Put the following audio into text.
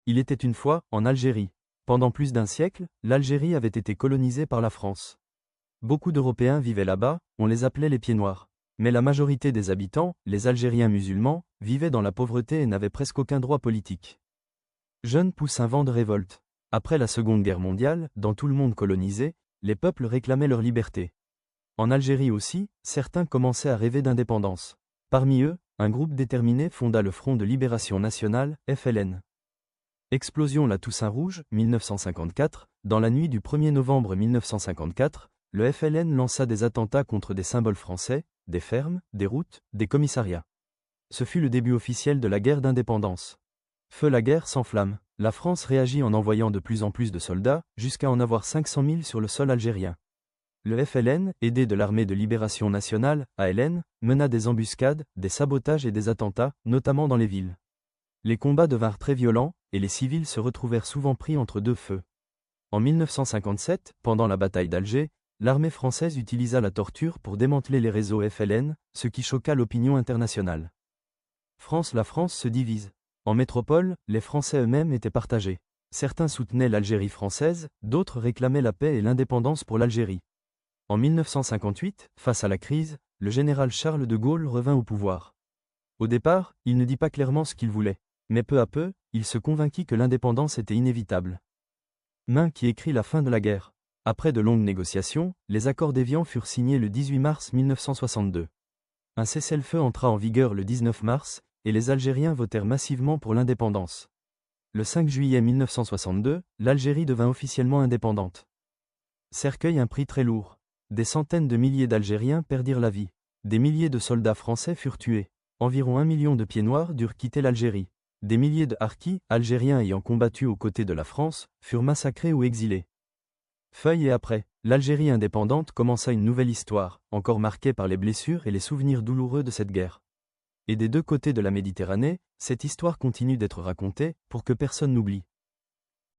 Il était une fois, en Algérie. Pendant plus d'un siècle, l'Algérie avait été colonisée par la France. Beaucoup d'Européens vivaient là-bas, on les appelait les Pieds-Noirs. Mais la majorité des habitants, les Algériens musulmans, vivaient dans la pauvreté et n'avaient presque aucun droit politique. Jeune pousse un vent de révolte. Après la Seconde Guerre mondiale, dans tout le monde colonisé, les peuples réclamaient leur liberté. En Algérie aussi, certains commençaient à rêver d'indépendance. Parmi eux, un groupe déterminé fonda le Front de Libération Nationale, FLN. Explosion la Toussaint Rouge, 1954, dans la nuit du 1er novembre 1954, le FLN lança des attentats contre des symboles français, des fermes, des routes, des commissariats. Ce fut le début officiel de la guerre d'indépendance. Feu la guerre s'enflamme, la France réagit en envoyant de plus en plus de soldats, jusqu'à en avoir 500 000 sur le sol algérien. Le FLN, aidé de l'Armée de Libération Nationale, ALN, mena des embuscades, des sabotages et des attentats, notamment dans les villes. Les combats devinrent très violents, et les civils se retrouvèrent souvent pris entre deux feux. En 1957, pendant la bataille d'Alger, l'armée française utilisa la torture pour démanteler les réseaux FLN, ce qui choqua l'opinion internationale. La France se divise. En métropole, les Français eux-mêmes étaient partagés. Certains soutenaient l'Algérie française, d'autres réclamaient la paix et l'indépendance pour l'Algérie. En 1958, face à la crise, le général Charles de Gaulle revint au pouvoir. Au départ, il ne dit pas clairement ce qu'il voulait, mais peu à peu, il se convainquit que l'indépendance était inévitable. Main qui écrit la fin de la guerre. Après de longues négociations, les accords d'Évian furent signés le 18 mars 1962. Un cessez-le-feu entra en vigueur le 19 mars, et les Algériens votèrent massivement pour l'indépendance. Le 5 juillet 1962, l'Algérie devint officiellement indépendante. Cercueil un prix très lourd. Des centaines de milliers d'Algériens perdirent la vie. Des milliers de soldats français furent tués. Environ 1 million de Pieds-Noirs durent quitter l'Algérie. Des milliers de harkis, Algériens ayant combattu aux côtés de la France, furent massacrés ou exilés. Feuille et après, l'Algérie indépendante commença une nouvelle histoire, encore marquée par les blessures et les souvenirs douloureux de cette guerre. Et des deux côtés de la Méditerranée, cette histoire continue d'être racontée, pour que personne n'oublie.